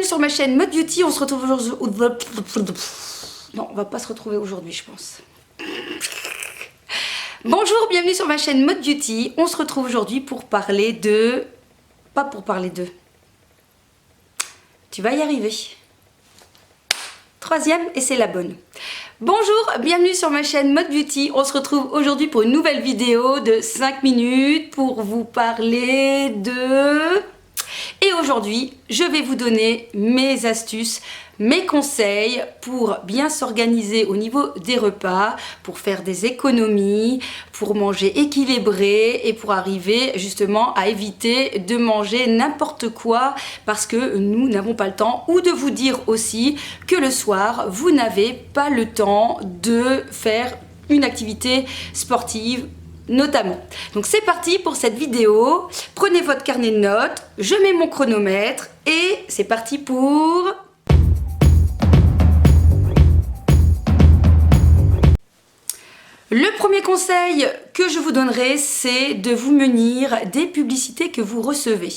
sur ma chaîne Mode Beauty. On se retrouve aujourd'hui. Non, on va pas se retrouver aujourd'hui, je pense. Bonjour, bienvenue sur ma chaîne Mode Beauty. On se retrouve aujourd'hui pour parler de... Pas pour parler de... Tu vas y arriver. Troisième, et c'est la bonne. Bonjour, bienvenue sur ma chaîne Mode Beauty. On se retrouve aujourd'hui pour une nouvelle vidéo de 5 minutes pour vous parler de... Et aujourd'hui, je vais vous donner mes astuces, mes conseils pour bien s'organiser au niveau des repas, pour faire des économies, pour manger équilibré et pour arriver justement à éviter de manger n'importe quoi parce que nous n'avons pas le temps, ou de vous dire aussi que le soir, vous n'avez pas le temps de faire une activité sportive notamment. Donc c'est parti pour cette vidéo. Prenez votre carnet de notes, je mets mon chronomètre et c'est parti pour... Le premier conseil que je vous donnerai, c'est de vous munir des publicités que vous recevez.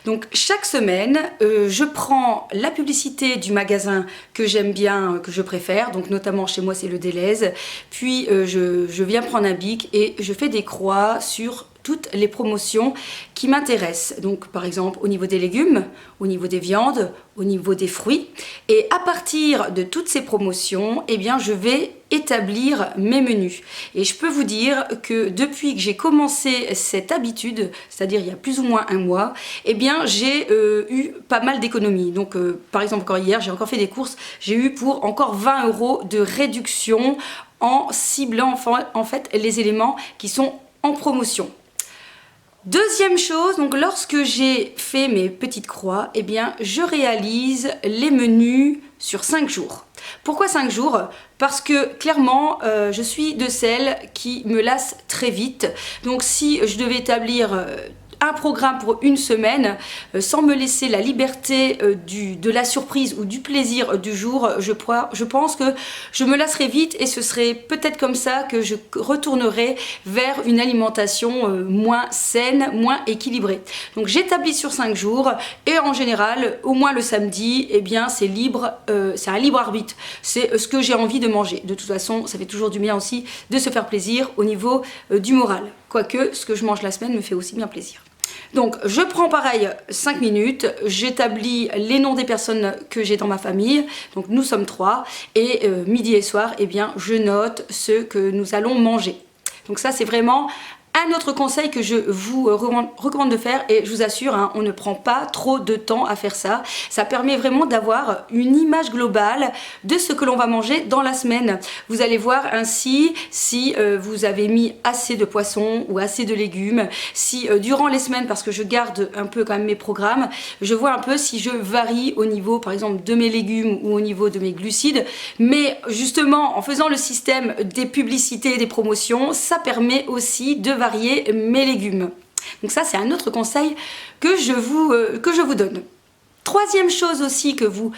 Donc chaque semaine, je prends la publicité du magasin que j'aime bien, que je préfère, donc notamment chez moi c'est le Delhaize, puis je viens prendre un bic et je fais des croix sur toutes les promotions qui m'intéressent. Donc par exemple au niveau des légumes, au niveau des viandes, au niveau des fruits. Et à partir de toutes ces promotions, eh bien je vais établir mes menus. Et je peux vous dire que depuis que j'ai commencé cette habitude, c'est-à-dire il y a plus ou moins un mois, eh bien j'ai eu pas mal d'économies. Donc par exemple encore hier, j'ai encore fait des courses, j'ai eu pour encore 20 € de réduction en ciblant en fait les éléments qui sont en promotion. Deuxième chose, donc lorsque j'ai fait mes petites croix, eh bien je réalise les menus sur 5 jours. Pourquoi 5 jours? Parce que clairement, je suis de celles qui me lassent très vite. Donc si je devais établir un programme pour une semaine, sans me laisser la liberté de la surprise ou du plaisir du jour, je pense que je me lasserai vite et ce serait peut-être comme ça que je retournerai vers une alimentation moins saine, moins équilibrée. Donc j'établis sur 5 jours et en général, au moins le samedi, eh bien c'est libre, c'est un libre arbitre. C'est ce que j'ai envie de manger. De toute façon, ça fait toujours du bien aussi de se faire plaisir au niveau du moral. Quoique, ce que je mange la semaine me fait aussi bien plaisir. Donc je prends pareil 5 minutes, j'établis les noms des personnes que j'ai dans ma famille, donc nous sommes 3, et midi et soir, eh bien je note ce que nous allons manger. Donc ça c'est vraiment un autre conseil que je vous recommande de faire, et je vous assure, hein, on ne prend pas trop de temps à faire ça. Ça permet vraiment d'avoir une image globale de ce que l'on va manger dans la semaine. Vous allez voir ainsi si vous avez mis assez de poissons ou assez de légumes, si durant les semaines, parce que je garde un peu quand même mes programmes, je vois un peu si je varie au niveau par exemple de mes légumes ou au niveau de mes glucides. Mais justement en faisant le système des publicités et des promotions, ça permet aussi de varier mes légumes. Donc ça c'est un autre conseil que je vous donne. Troisième chose aussi que vous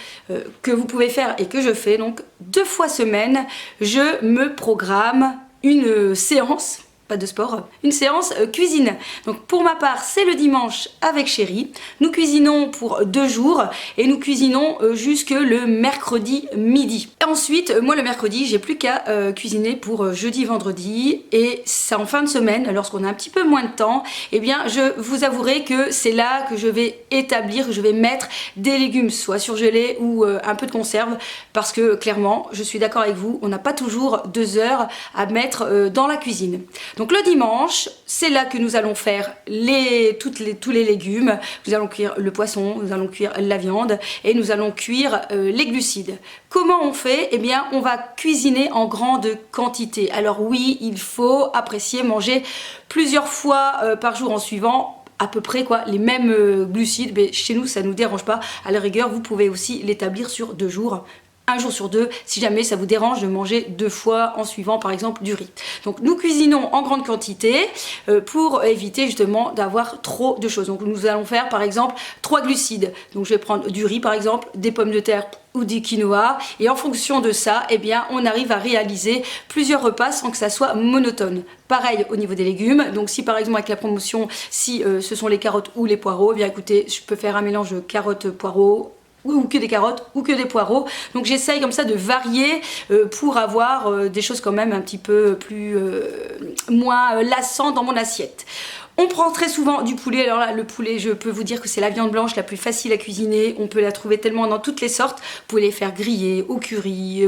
pouvez faire et que je fais, donc 2 fois semaine, je me programme une séance, pas de sport, une séance cuisine. Donc pour ma part, c'est le dimanche avec chérie. Nous cuisinons pour 2 jours et nous cuisinons jusque le mercredi midi. Et ensuite, moi le mercredi, j'ai plus qu'à cuisiner pour jeudi, vendredi, et c'est en fin de semaine, lorsqu'on a un petit peu moins de temps, eh bien je vous avouerai que c'est là que je vais établir, je vais mettre des légumes soit surgelés ou un peu de conserve, parce que clairement, je suis d'accord avec vous, on n'a pas toujours 2 heures à mettre dans la cuisine. Donc le dimanche, c'est là que nous allons faire tous les légumes, nous allons cuire le poisson, nous allons cuire la viande et nous allons cuire les glucides. Comment on fait? Eh bien on va cuisiner en grande quantité. Alors oui, il faut apprécier manger plusieurs fois par jour en suivant à peu près quoi, les mêmes glucides, mais chez nous ça ne nous dérange pas. À la rigueur, vous pouvez aussi l'établir sur 2 jours. Un jour sur 2, si jamais ça vous dérange de manger 2 fois en suivant par exemple du riz. Donc nous cuisinons en grande quantité pour éviter justement d'avoir trop de choses. Donc nous allons faire par exemple 3 glucides. Donc je vais prendre du riz par exemple, des pommes de terre ou du quinoa, et en fonction de ça, eh bien on arrive à réaliser plusieurs repas sans que ça soit monotone. Pareil au niveau des légumes, donc si par exemple avec la promotion, si ce sont les carottes ou les poireaux, eh bien écoutez, je peux faire un mélange de carottes, poireaux, ou que des carottes ou que des poireaux. Donc j'essaye comme ça de varier pour avoir des choses quand même un petit peu plus moins lassantes dans mon assiette. On prend très souvent du poulet. Alors là, le poulet, je peux vous dire que c'est la viande blanche la plus facile à cuisiner. On peut la trouver tellement dans toutes les sortes. Vous pouvez les faire griller au curry,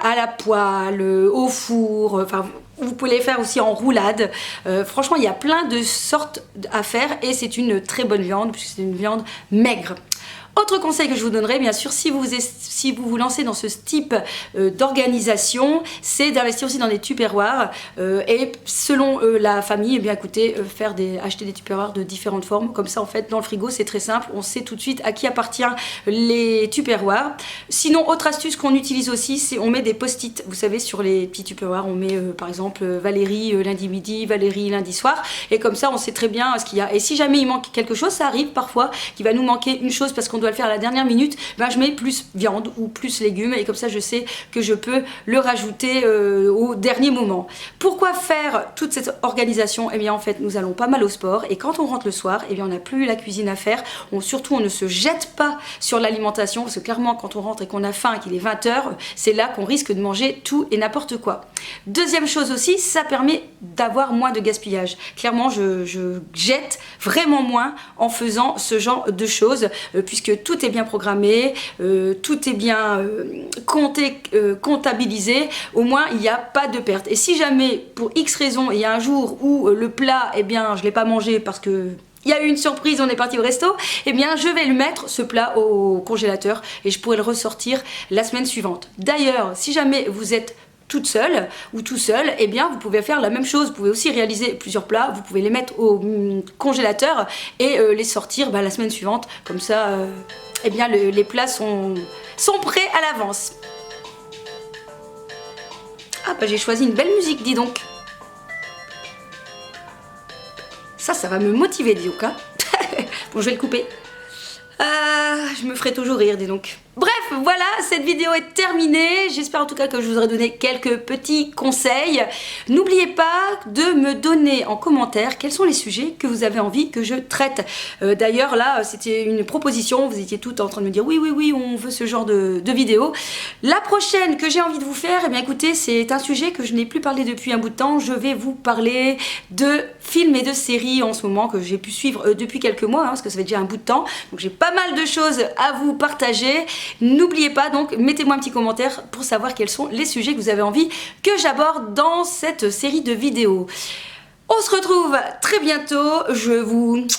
à la poêle, au four. Enfin, vous pouvez les faire aussi en roulade. Franchement, il y a plein de sortes à faire et c'est une très bonne viande puisque c'est une viande maigre. Autre conseil que je vous donnerai, bien sûr, si vous vous lancez dans ce type d'organisation, c'est d'investir aussi dans des tupperwares et selon la famille, eh bien écoutez, acheter des tupperwares de différentes formes. Comme ça, en fait, dans le frigo, c'est très simple. On sait tout de suite à qui appartient les tupperwares. Sinon, autre astuce qu'on utilise aussi, c'est on met des post-it. Vous savez, sur les petits tupperwares, on met par exemple Valérie lundi midi, Valérie lundi soir. Et comme ça, on sait très bien ce qu'il y a. Et si jamais il manque quelque chose, ça arrive parfois qu'il va nous manquer une chose parce qu'on doit le faire à la dernière minute, ben je mets plus viande ou plus légumes et comme ça je sais que je peux le rajouter au dernier moment. Pourquoi faire toute cette organisation? Eh bien en fait nous allons pas mal au sport et quand on rentre le soir, eh bien on n'a plus la cuisine à faire. Surtout on ne se jette pas sur l'alimentation parce que clairement quand on rentre et qu'on a faim et qu'il est 20h, c'est là qu'on risque de manger tout et n'importe quoi. Deuxième chose aussi, ça permet d'avoir moins de gaspillage. Clairement je jette vraiment moins en faisant ce genre de choses puisque tout est bien programmé, tout est bien compté, comptabilisé, au moins il n'y a pas de perte. Et si jamais pour X raison il y a un jour où le plat, eh bien je ne l'ai pas mangé parce que il y a eu une surprise, on est parti au resto, eh bien je vais lui mettre ce plat au congélateur et je pourrai le ressortir la semaine suivante. D'ailleurs, si jamais vous êtes toute seule ou tout seul, eh bien vous pouvez faire la même chose. Vous pouvez aussi réaliser plusieurs plats, vous pouvez les mettre au congélateur et les sortir la semaine suivante. Comme ça, eh bien les plats sont prêts à l'avance. Ah bah j'ai choisi une belle musique, dis donc. Ça va me motiver, dis donc. Hein. Bon, je vais le couper. Je me ferai toujours rire, dis donc. Bref, voilà, cette vidéo est terminée. J'espère en tout cas que je vous aurai donné quelques petits conseils. N'oubliez pas de me donner en commentaire quels sont les sujets que vous avez envie que je traite. D'ailleurs, là, c'était une proposition. Vous étiez toutes en train de me dire oui, on veut ce genre de vidéo. La prochaine que j'ai envie de vous faire, eh bien écoutez, c'est un sujet que je n'ai plus parlé depuis un bout de temps. Je vais vous parler de films et de séries en ce moment que j'ai pu suivre depuis quelques mois, parce que ça fait déjà un bout de temps. Donc j'ai pas mal de choses à vous partager. N'oubliez pas donc, mettez-moi un petit commentaire pour savoir quels sont les sujets que vous avez envie que j'aborde dans cette série de vidéos. On se retrouve très bientôt, je vous kiss.